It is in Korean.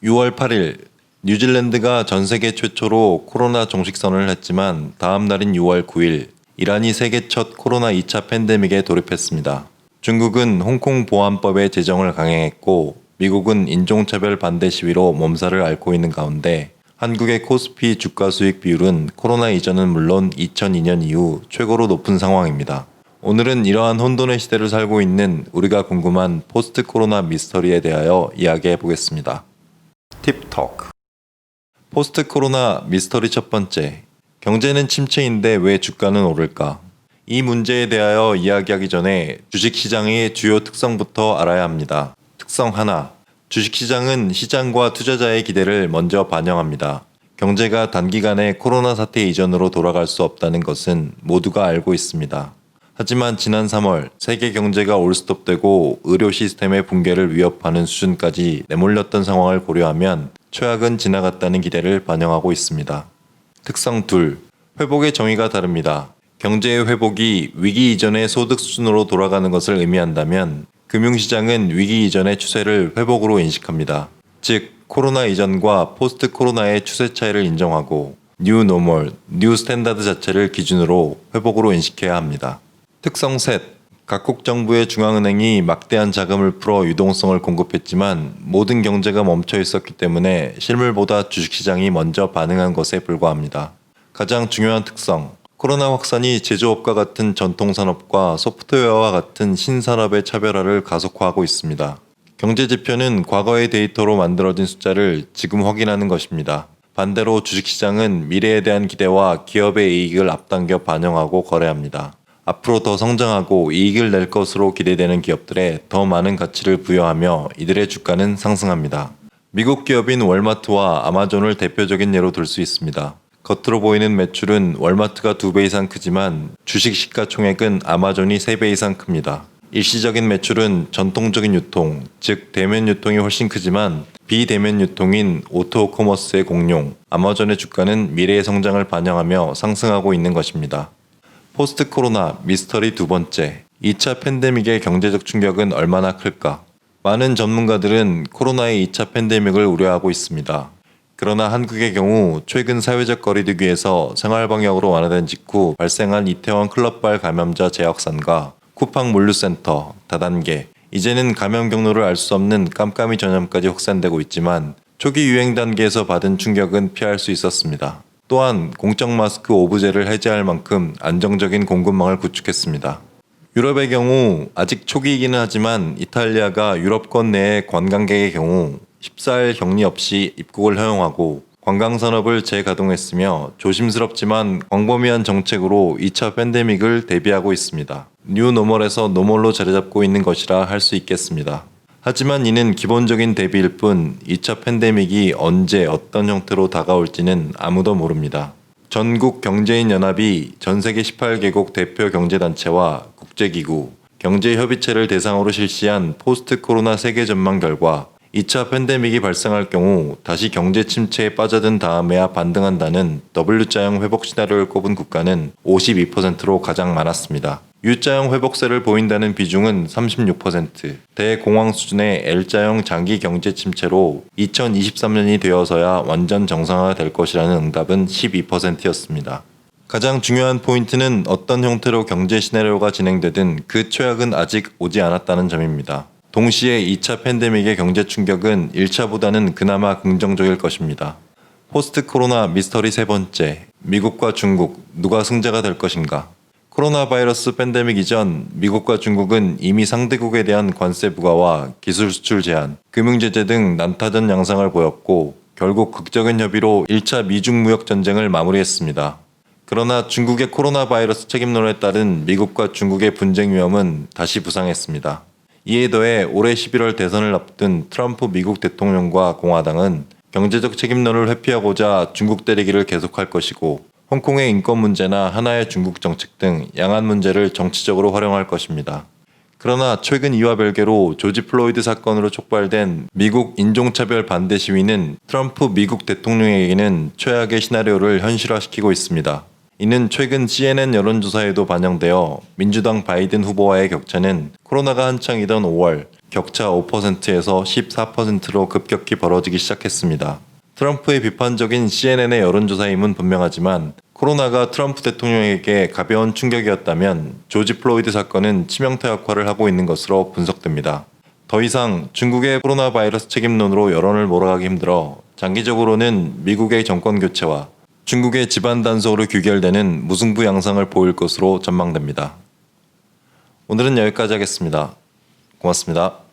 6월 8일 뉴질랜드가 전 세계 최초로 코로나 종식 선언을 했지만 다음 날인 6월 9일 이란이 세계 첫 코로나 2차 팬데믹에 돌입했습니다. 중국은 홍콩 보안법의 제정을 강행했고 미국은 인종차별 반대 시위로 몸살을 앓고 있는 가운데 한국의 코스피 주가 수익 비율은 코로나 이전은 물론 2002년 이후 최고로 높은 상황입니다. 오늘은 이러한 혼돈의 시대를 살고 있는 우리가 궁금한 포스트 코로나 미스터리에 대하여 이야기해 보겠습니다. 팁토크 포스트 코로나 미스터리 첫 번째, 경제는 침체인데 왜 주가는 오를까? 이 문제에 대하여 이야기하기 전에 주식시장의 주요 특성부터 알아야 합니다. 특성 하나, 주식시장은 시장과 투자자의 기대를 먼저 반영합니다. 경제가 단기간에 코로나 사태 이전으로 돌아갈 수 없다는 것은 모두가 알고 있습니다. 하지만 지난 3월 세계 경제가 올스톱되고 의료 시스템의 붕괴를 위협하는 수준까지 내몰렸던 상황을 고려하면 최악은 지나갔다는 기대를 반영하고 있습니다. 특성 둘, 회복의 정의가 다릅니다. 경제의 회복이 위기 이전의 소득 수준으로 돌아가는 것을 의미한다면 금융시장은 위기 이전의 추세를 회복으로 인식합니다. 즉, 코로나 이전과 포스트 코로나의 추세 차이를 인정하고 뉴 노멀, 뉴 스탠다드 자체를 기준으로 회복으로 인식해야 합니다. 특성 셋, 각국 정부의 중앙은행이 막대한 자금을 풀어 유동성을 공급했지만 모든 경제가 멈춰 있었기 때문에 실물보다 주식시장이 먼저 반응한 것에 불과합니다. 가장 중요한 특성, 코로나 확산이 제조업과 같은 전통산업과 소프트웨어와 같은 신산업의 차별화를 가속화하고 있습니다. 경제지표는 과거의 데이터로 만들어진 숫자를 지금 확인하는 것입니다. 반대로 주식시장은 미래에 대한 기대와 기업의 이익을 앞당겨 반영하고 거래합니다. 앞으로 더 성장하고 이익을 낼 것으로 기대되는 기업들에 더 많은 가치를 부여하며 이들의 주가는 상승합니다. 미국 기업인 월마트와 아마존을 대표적인 예로 들 수 있습니다. 겉으로 보이는 매출은 월마트가 2배 이상 크지만 주식 시가총액은 아마존이 3배 이상 큽니다. 일시적인 매출은 전통적인 유통, 즉 대면 유통이 훨씬 크지만 비대면 유통인 오토 커머스의 공룡, 아마존의 주가는 미래의 성장을 반영하며 상승하고 있는 것입니다. 포스트 코로나 미스터리 두 번째, 2차 팬데믹의 경제적 충격은 얼마나 클까? 많은 전문가들은 코로나의 2차 팬데믹을 우려하고 있습니다. 그러나 한국의 경우 최근 사회적 거리두기에서 생활방역으로 완화된 직후 발생한 이태원 클럽발 감염자 재확산과 쿠팡 물류센터, 다단계, 이제는 감염 경로를 알 수 없는 깜깜이 전염까지 확산되고 있지만 초기 유행 단계에서 받은 충격은 피할 수 있었습니다. 또한 공적 마스크 오브제를 해제할 만큼 안정적인 공급망을 구축했습니다. 유럽의 경우 아직 초기이기는 하지만 이탈리아가 유럽권 내의 관광객의 경우 14일 격리 없이 입국을 허용하고 관광산업을 재가동했으며 조심스럽지만 광범위한 정책으로 2차 팬데믹을 대비하고 있습니다. 뉴 노멀에서 노멀로 자리잡고 있는 것이라 할 수 있겠습니다. 하지만 이는 기본적인 대비일 뿐 2차 팬데믹이 언제 어떤 형태로 다가올지는 아무도 모릅니다. 전국 경제인 연합이 전 세계 18개국 대표 경제단체와 국제기구, 경제협의체를 대상으로 실시한 포스트 코로나 세계 전망 결과 2차 팬데믹이 발생할 경우 다시 경제 침체에 빠져든 다음에야 반등한다는 W자형 회복 시나리오를 꼽은 국가는 52%로 가장 많았습니다. U자형 회복세를 보인다는 비중은 36%, 대공황 수준의 L자형 장기 경제 침체로 2023년이 되어서야 완전 정상화가 될 것이라는 응답은 12%였습니다. 가장 중요한 포인트는 어떤 형태로 경제 시나리오가 진행되든 그 최악은 아직 오지 않았다는 점입니다. 동시에 2차 팬데믹의 경제 충격은 1차보다는 그나마 긍정적일 것입니다. 포스트 코로나 미스터리 세 번째, 미국과 중국, 누가 승자가 될 것인가? 코로나 바이러스 팬데믹 이전 미국과 중국은 이미 상대국에 대한 관세 부과와 기술 수출 제한, 금융 제재 등 난타전 양상을 보였고 결국 극적인 협의로 1차 미중 무역 전쟁을 마무리했습니다. 그러나 중국의 코로나 바이러스 책임론에 따른 미국과 중국의 분쟁 위험은 다시 부상했습니다. 이에 더해 올해 11월 대선을 앞둔 트럼프 미국 대통령과 공화당은 경제적 책임론을 회피하고자 중국 때리기를 계속할 것이고 홍콩의 인권 문제나 하나의 중국 정책 등 양안 문제를 정치적으로 활용할 것입니다. 그러나 최근 이와 별개로 조지 플로이드 사건으로 촉발된 미국 인종차별 반대 시위는 트럼프 미국 대통령에게는 최악의 시나리오를 현실화시키고 있습니다. 이는 최근 CNN 여론조사에도 반영되어 민주당 바이든 후보와의 격차는 코로나가 한창이던 5월 격차 5%에서 14%로 급격히 벌어지기 시작했습니다. 트럼프의 비판적인 CNN의 여론조사임은 분명하지만 코로나가 트럼프 대통령에게 가벼운 충격이었다면 조지 플로이드 사건은 치명타 역할을 하고 있는 것으로 분석됩니다. 더 이상 중국의 코로나 바이러스 책임론으로 여론을 몰아가기 힘들어 장기적으로는 미국의 정권 교체와 중국의 집안 단속으로 귀결되는 무승부 양상을 보일 것으로 전망됩니다. 오늘은 여기까지 하겠습니다. 고맙습니다.